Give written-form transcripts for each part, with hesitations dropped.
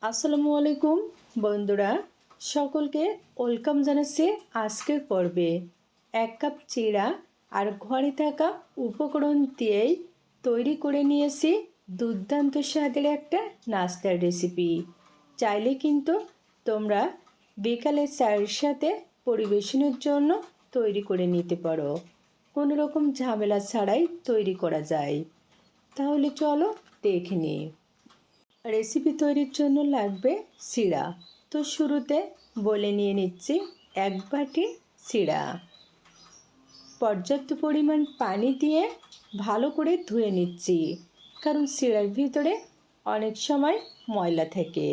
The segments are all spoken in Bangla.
আসসালামু আলাইকুম বন্ধুরা, সকলকে ওয়েলকাম জানাচ্ছি আজকের পর্বে। 1 কাপ চিড়া আর ঘরে থাকা উপকরণ দিয়েই তৈরি করে নিয়েছি দুর্দান্ত স্বাদের একটা নাস্তার রেসিপি। চাইলে কিন্তু তোমরা বিকালে চায়ের সাথে পরিবেশনের জন্য তৈরি করে নিতে পারো। কোনো রকম ঝামেলা ছাড়াই তৈরি করা যায়। তাহলে চলো দেখে নিই। রেসিপি তৈরির জন্য লাগবে চিড়া। তো শুরুতে বলে নিয়ে নিচ্ছি 1 বাটি চিড়া। পর্যাপ্ত পরিমাণ পানি দিয়ে ভালো করে ধুয়ে নিচ্ছি, কারণ চিড়ার ভিতরে অনেক সময় ময়লা থাকে।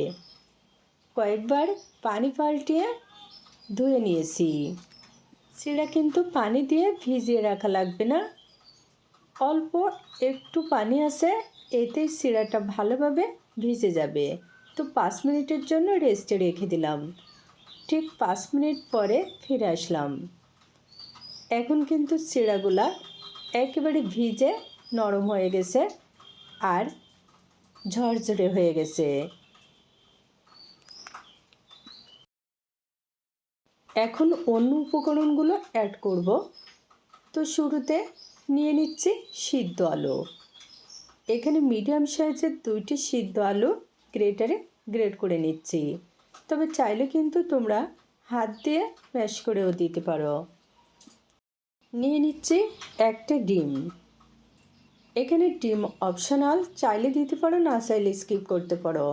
কয়েকবার পানি পাল্টিয়ে ধুয়ে নিয়েছি। চিড়া কিন্তু পানি দিয়ে ভিজিয়ে রাখা লাগবে না, অল্প একটু পানি আছে, এতেই চিড়াটা ভালোভাবে ভিজে যাবে। তো 5 মিনিটের জন্য রেস্টে রেখে দিলাম। ঠিক 5 মিনিট পরে ফিরে আসলাম। এখন কিন্তু চিড়াগুলা একেবারে ভিজে নরম হয়ে গেছে আর ঝরঝরে হয়ে গেছে। এখন অন্য উপকরণগুলো অ্যাড করব। তো শুরুতে নিয়ে নিচ্ছি সিদ্ধ আলু। এখানে মিডিয়াম সাইজের 2টি সিদ্ধ আলু গ্রেটারে গ্রেট করে নিচ্ছি। তবে চাইলে কিন্তু তোমরা হাত দিয়ে ম্যাশ করেও দিতে পারো। নিয়ে নিচ্ছি 1টা ডিম। এখানে ডিম অপশনাল, চাইলে দিতে পারো, না চাইলে স্কিপ করতে পারো।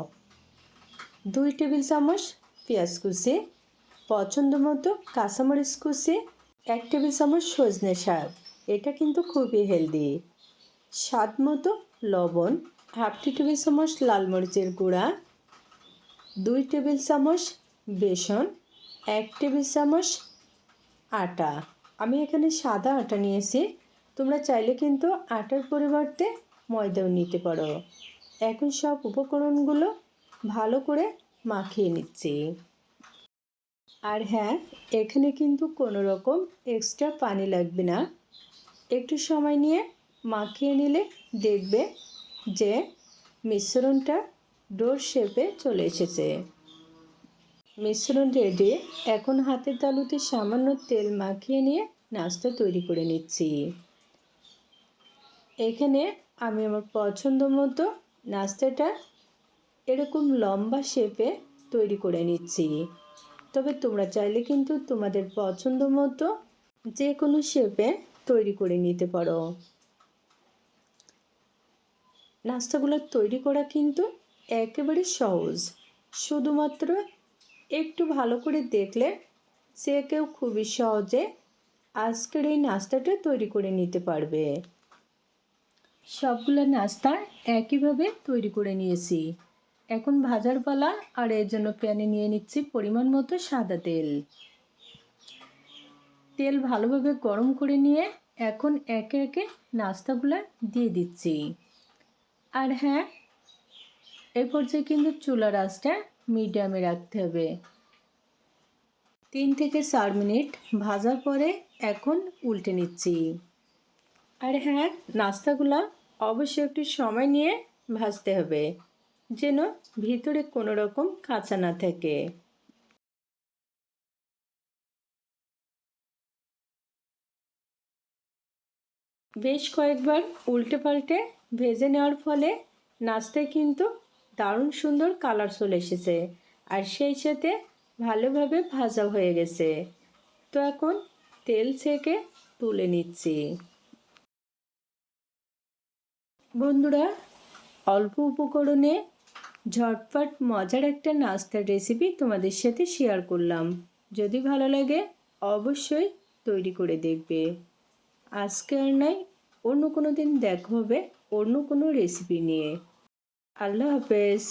2 টেবিল চামচ পেঁয়াজ কুচি, পছন্দ মতো কাঁচামরিচ কুচি, 1 টেবিল চামচ সজনে শাক, এটা কিন্তু খুবই হেলদি। স্বাদ মতো লবণ, হাফ টেবিল চামচ লাল মরিচের গুঁড়া, 2 টেবিল চামচ বেসন, 1 টেবিল চামচ আটা। আমি এখানে সাদা আটা নিয়েছি, তোমরা চাইলে কিন্তু আটার পরিবর্তে ময়দাও নিতে পারো। এখন সব উপকরণগুলো ভালো করে মাখিয়ে নিচ্ছি। আর হ্যাঁ, এখানে কিন্তু কোনো রকম এক্সট্রা পানি লাগবে না। একটু সময় নিয়ে মাখিয়ে নিলে দেখবে যে মিশ্রণটা ডোর শেপে চলে এসেছে। মিশ্রণ রেডি। এখন হাতের তালুতে সামান্য তেল মাখিয়ে নিয়ে নাস্তা তৈরি করে নিচ্ছি। এখানে আমি আমার পছন্দ মতো নাস্তাটা এরকম লম্বা শেপে তৈরি করে নিচ্ছি। তবে তোমরা চাইলে কিন্তু তোমাদের পছন্দ মতো যে কোনো শেপে তৈরি করে নিতে পারো। নাস্তাগুলো তৈরি করা কিন্তু একেবারে সহজ, শুধুমাত্র একটু ভালো করে দেখলে যে কেউ খুবই সহজে আজকের এই নাস্তাটা তৈরি করে নিতে পারবে। সবগুলো নাস্তা একইভাবে তৈরি করে নিয়েছি। এখন ভাজার পালা, আর এর জন্য প্যানে নিয়ে নিচ্ছি পরিমাণ মতো সাদা তেল। তেল ভালোভাবে গরম করে নিয়ে এখন একে একে নাস্তাগুলো দিয়ে দিচ্ছি। আর হ্যাঁ, এই পর্যায়ে কিন্তু চুলার আঁচটা মিডিয়ামে রাখতে হবে। 3 থেকে 4 মিনিট ভাজার পরে এখন উল্টে নিচ্ছি। আর হ্যাঁ, নাস্তাগুলো অবশ্যই একটু সময় নিয়ে ভাজতে হবে, যেন ভিতরে কোনো রকম কাঁচা না থাকে। বেশ কয়েকবার উল্টে পাল্টে ভেজে নেওয়ার ফলে নাস্তায় কিন্তু দারুণ সুন্দর কালার চলে এসেছে, আর সেই সাথে ভালোভাবে ভাজা হয়ে গেছে। তো এখন তেল ছেঁকে তুলে নিচ্ছি। বন্ধুরা, অল্প উপকরণে ঝটপট মজার একটা নাস্তার রেসিপি তোমাদের সাথে শেয়ার করলাম। যদি ভালো লাগে অবশ্যই তৈরি করে দেখবে। আজকে আর নয়, অন্য কোনো দিন দেখা হবে অন্য কোনো রেসিপি নিয়ে। আল্লাহ হাফেজ।